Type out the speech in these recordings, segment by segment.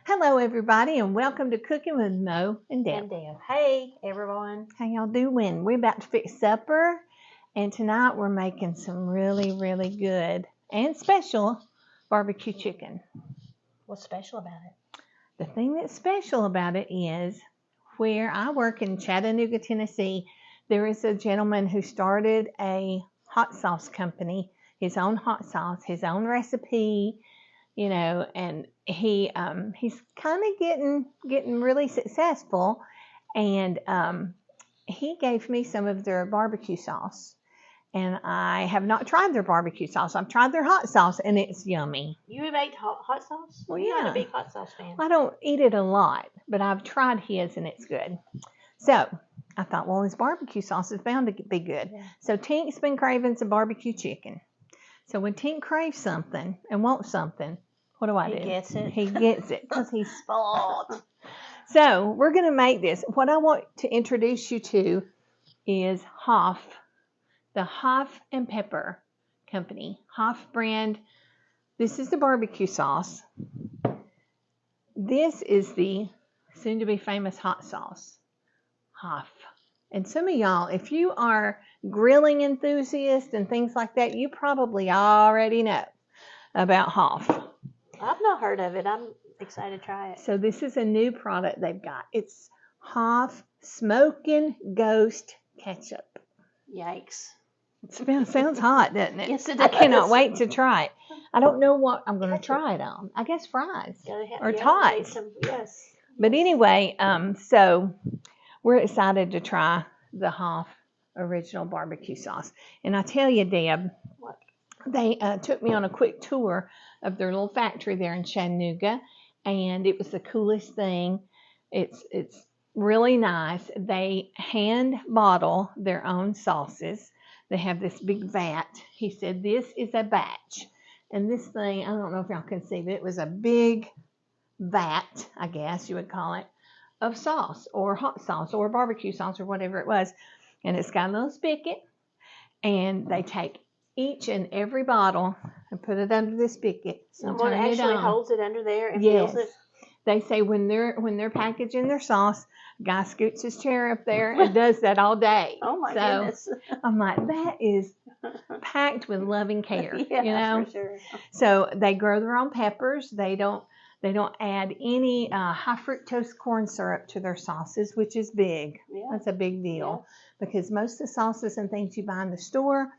Hello, everybody, and welcome to Cooking with Mo and Deb. Hey, everyone. How y'all doing? We're about to fix supper, and tonight we're making some really, really good and special barbecue chicken. What's special about it? The thing that's special about it is where I work in Chattanooga, Tennessee, there is a gentleman who started a hot sauce company, his own hot sauce, his own recipe, and he's kind of getting really successful, and he gave me some of their barbecue sauce, and I have not tried their barbecue sauce. I've tried their hot sauce, and it's yummy. You have ate hot sauce? Well, You're yeah. not a big hot sauce fan. I don't eat it a lot, but I've tried his, and it's good. So I thought, well, his barbecue sauce is bound to be good. Yeah. So Tink's been craving some barbecue chicken. So when Tink craves something and wants something, what do I do? He gets it. He gets it because he's spoiled. So we're going to make this. What I want to introduce you to is Hoff, the Hoff and Pepper Company. Hoff brand. This is the barbecue sauce. This is the soon-to-be famous hot sauce, Hoff. And some of y'all, if you are grilling enthusiasts and things like that, you probably already know about Hoff. I've not heard of it. I'm excited to try it. So this is a new product they've got. It's Hoff Smokin' Ghost Ketchup. Yikes. It sounds hot, doesn't it? Yes, it I does. cannot wait to try it. I don't know what I'm going to try it on. I guess fries or tots. Yes. But anyway, so we're excited to try the Hoff original barbecue sauce. And I tell you, Deb, What? They took me on a quick tour of their little factory there in Chattanooga, and it was the coolest thing. It's really nice. They hand bottle their own sauces. They have this big vat. He said this is a batch, and this thing, I don't know if y'all can see, but it was a big vat, I guess you would call it, of sauce or hot sauce or barbecue sauce or whatever it was, and it's got a little spigot, and they take each and every bottle and put it under this spigot. Someone actually holds it under there and yes. fills it. They say when they're packaging their sauce, a guy scoots his chair up there and does that all day. Oh my goodness. I'm like, that is packed with loving care. Yeah, for sure. So they grow their own peppers. They don't add any high fructose corn syrup to their sauces, which is big. Yeah. That's a big deal because most of the sauces and things you buy in the store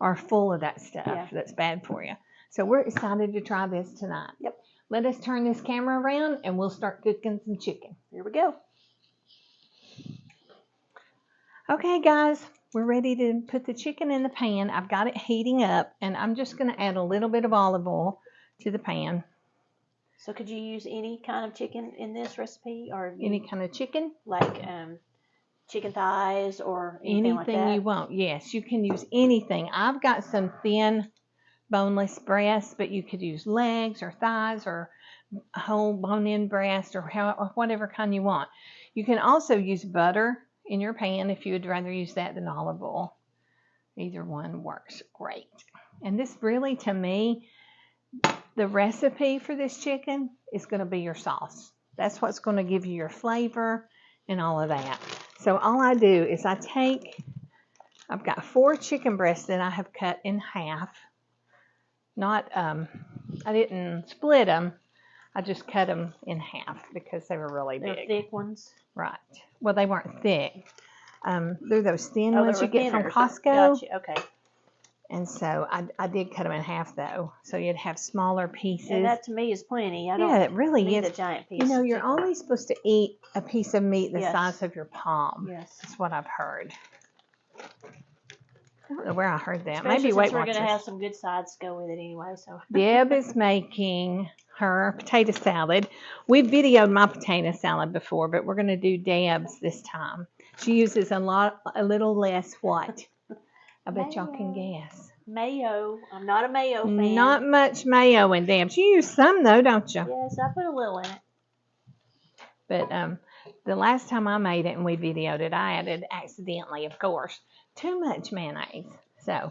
are full of that stuff that's bad for you. So we're excited to try this tonight. Yep. Let us turn this camera around and we'll start cooking some chicken. Here we go. Okay, guys, we're ready to put the chicken in the pan. I've got it heating up, and I'm just going to add a little bit of olive oil to the pan. So could you use any kind of chicken in this recipe, or any kind of chicken? Like chicken thighs or anything like that? You want. Yes, you can use anything. I've got some thin boneless breasts, but you could use legs or thighs or whole bone-in breast or whatever kind you want. You can also use butter in your pan if you would rather use that than olive oil. Either one works great. And this really, to me, the recipe for this chicken is going to be your sauce. That's what's going to give you your flavor and all of that. So all I do is I've got 4 chicken breasts that I have cut in half. I didn't split them. I just cut them in half because they were really big. They're thick ones? Right. Well, they weren't thick. They're those thin ones you get from Costco. Gotcha. Okay. And so I did cut them in half, though, so you'd have smaller pieces. And that to me is plenty. I don't it really need is. a giant piece. You're only supposed to eat a piece of meat the size of your palm. Yes. That's what I've heard. I don't know where I heard that. Especially Maybe Weight we're Watchers. going to have some good sides to go with it anyway. So Deb is making her potato salad. We've videoed my potato salad before, but we're going to do Deb's this time. She uses a little less what? I bet y'all can guess. Mayo. I'm not a mayo fan. Not much mayo in Deb's. You use some though, don't you? Yes, I put a little in it. But the last time I made it and we videoed it, I added accidentally, of course, too much mayonnaise. So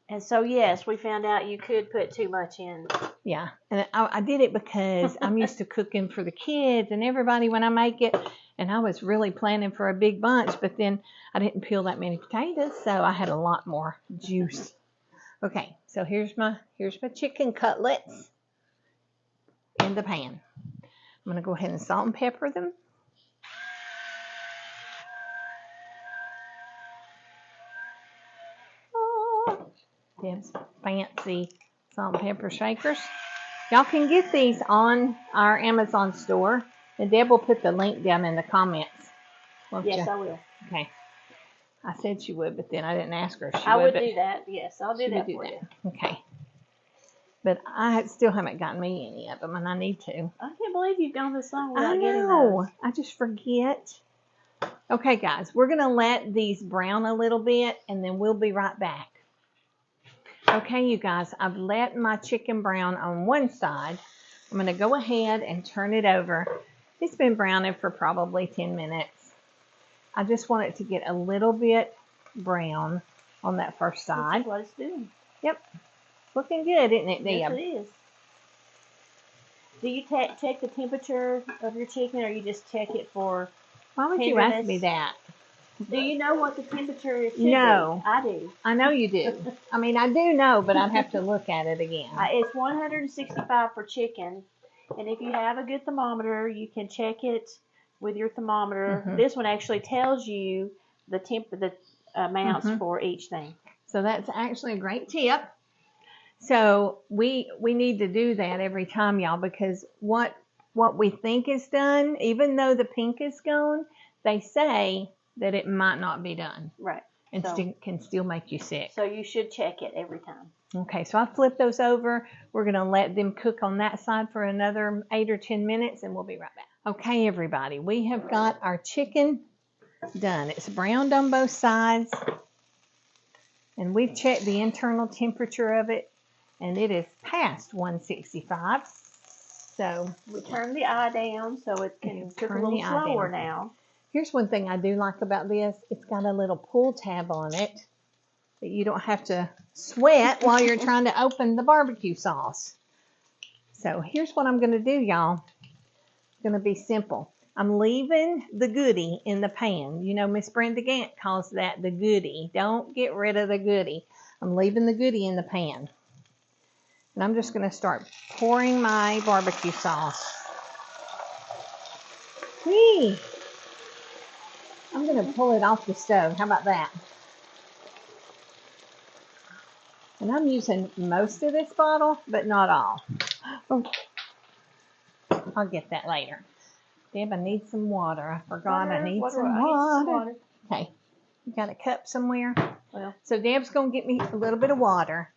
And so, yes, we found out you could put too much in. Yeah, and I did it because I'm used to cooking for the kids and everybody when I make it, and I was really planning for a big bunch, but then I didn't peel that many potatoes, so I had a lot more juice. Okay, so here's my chicken cutlets in the pan. I'm going to go ahead and salt and pepper them. Oh, Deb's fancy salt and pepper shakers. Y'all can get these on our Amazon store, and Deb will put the link down in the comments. Yes, I will. Okay. I said she would, but then I didn't ask her if she would. I would do that. Yes, I'll do that for you. Okay. But I still haven't gotten me any of them, and I need to. I can't believe you've gone this long without getting those. I know. I just forget. Okay, guys, we're going to let these brown a little bit, and then we'll be right back. Okay, you guys, I've let my chicken brown on one side. I'm going to go ahead and turn it over. It's been browning for probably 10 minutes. I just want it to get a little bit brown on that first side. That's what it's doing. Yep. Looking good, isn't it, Deb? Yes, it is. Do you check the temperature of your chicken, or you just check it for Why would you ask me that? Do you know what the temperature is? No. I do. I know you do. I mean, I do know, but I'd have to look at it again. It's 165 for chicken, and if you have a good thermometer, you can check it with your thermometer. Mm-hmm. This one actually tells you the amounts for each thing. So that's actually a great tip. So we need to do that every time, y'all, because what we think is done, even though the pink is gone, they say that it might not be done. Right. And can still make you sick. So you should check it every time. Okay, so I flipped those over. We're going to let them cook on that side for another 8 or 10 minutes, and we'll be right back. Okay, everybody, we have got our chicken done. It's browned on both sides, and we've checked the internal temperature of it, and it is past 165. So we turn the eye down so it can cook a little slower now. Here's one thing I do like about this. It's got a little pull tab on it that you don't have to sweat while you're trying to open the barbecue sauce. So here's what I'm going to do, y'all. It's going to be simple. I'm leaving the goodie in the pan. You know, Miss Brenda Gant calls that the goodie. Don't get rid of the goodie. I'm leaving the goodie in the pan. And I'm just going to start pouring my barbecue sauce. Whee! I'm going to pull it off the stove. How about that? And I'm using most of this bottle, but not all. Oh, I'll get that later. Deb, I need some water. I forgot I need some water. Okay. You got a cup somewhere? Well. So Deb's going to get me a little bit of water.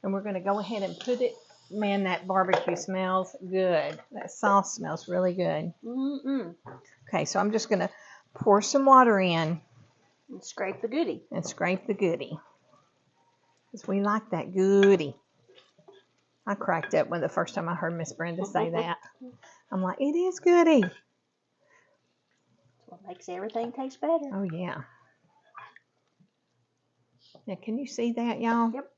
And we're going to go ahead and put it. Man, that barbecue smells good. That sauce smells really good. Mm-mm. Okay, so I'm just going to pour some water in. And scrape the goodie. And scrape the goodie. Because we like that goodie. I cracked up when the first time I heard Miss Brenda say that. I'm like, it is goodie. That's what makes everything taste better. Oh, yeah. Now, can you see that, y'all? Yep.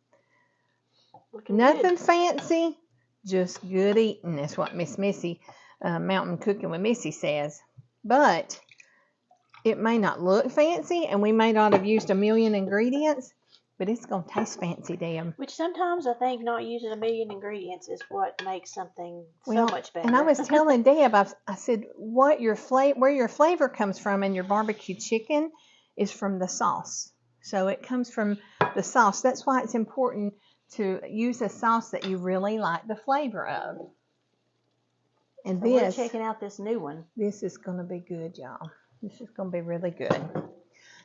Nothing fancy, just good eating. That's what Miss Missy, Mountain Cooking with Missy says. But it may not look fancy, and we may not have used a million ingredients, but it's going to taste fancy, Deb. Which sometimes I think not using a million ingredients is what makes something so much better. And I was telling Deb, I said, where your flavor comes from in your barbecue chicken is from the sauce. So it comes from the sauce. That's why it's important to use a sauce that you really like the flavor of. And so we're checking out this new one. This is going to be good, y'all. This is going to be really good.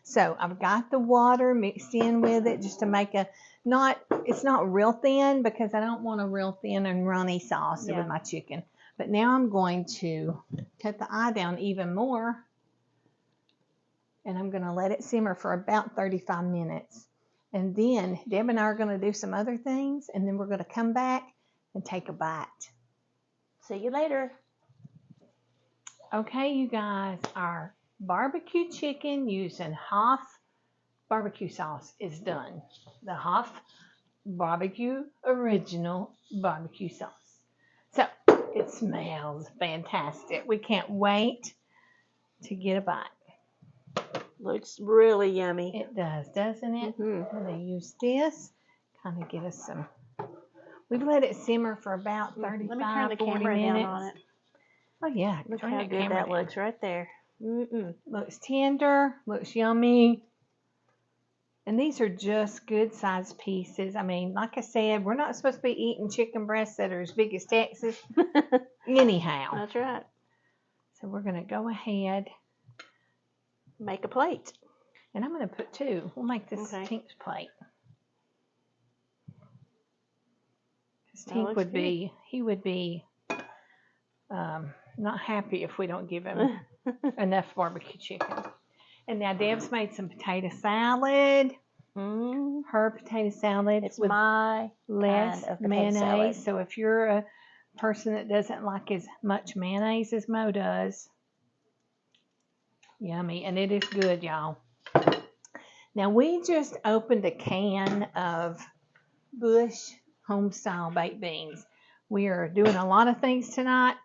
So I've got the water mixed in with it just to make it's not real thin because I don't want a real thin and runny sauce with my chicken. But now I'm going to cut the eye down even more. And I'm going to let it simmer for about 35 minutes. And then Deb and I are going to do some other things, and then we're going to come back and take a bite. See you later. Okay, you guys, our barbecue chicken using Hoff barbecue sauce is done. The Hoff barbecue original barbecue sauce. So it smells fantastic. We can't wait to get a bite. Looks really yummy. It does, doesn't it? I'm going to use this, kind of get us some. We've let it simmer for about 35, Let me turn the 40 camera minutes. down on it. Oh yeah, Look turn how that good camera that down. looks right there. Looks tender, looks yummy. And these are just good sized pieces. I mean, like I said, we're not supposed to be eating chicken breasts that are as big as Texas. Anyhow. That's right. So we're going to go ahead. Make a plate. And I'm going to put 2. We'll make this Okay. Tink's plate. Because That Tink looks would good. be, he would be not happy if we don't give him enough barbecue chicken. And now Deb's made some potato salad. Her potato salad. It's with my less kind of potato mayonnaise. salad. So if you're a person that doesn't like as much mayonnaise as Mo does, yummy. And it is good, y'all. Now we just opened a can of Bush home-style baked beans. We are doing a lot of things tonight.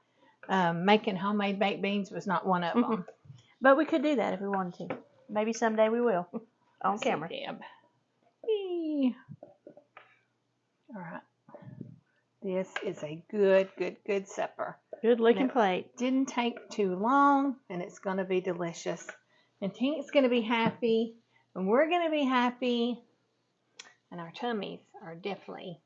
Making homemade baked beans was not one of them. But we could do that if we wanted to. Maybe someday we will. On Let's camera. see, Deb. Eee. All right. This is a good supper. Good looking Now, plate. Didn't take too long, and it's going to be delicious. And Tink's going to be happy, and we're going to be happy, and our tummies are definitely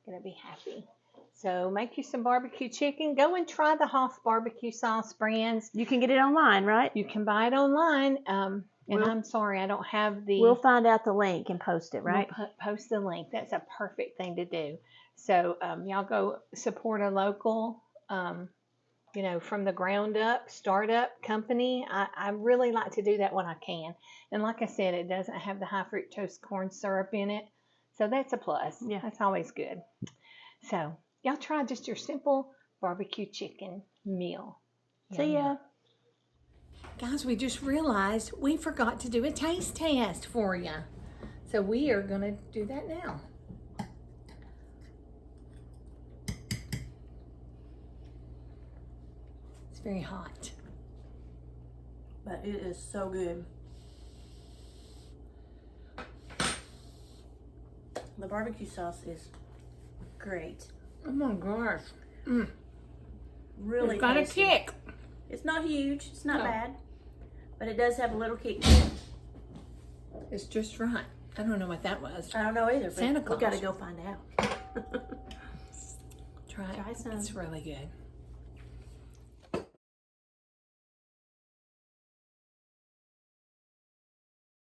going to be happy. So make you some barbecue chicken. Go and try the Hoff barbecue sauce brands. You can get it online, right? You can buy it online. And I'm sorry, I don't have the. We'll find out the link and post it, right? We'll post the link. That's a perfect thing to do. So y'all go support a local, from the ground up, startup company. I really like to do that when I can. And like I said, it doesn't have the high fructose corn syrup in it. So that's a plus. Yeah. That's always good. So y'all try just your simple barbecue chicken meal. See ya. Guys, we just realized we forgot to do a taste test for you. So we are going to do that now. It's very hot. But it is so good. The barbecue sauce is great. Oh my gosh. Really It's got tasty. a kick. It's not huge. It's not No. bad. But it does have a little kick. It's just right. I don't know what that was. I don't know either, but Santa we Claus. got to go find out. Try it. Try some. It's really good.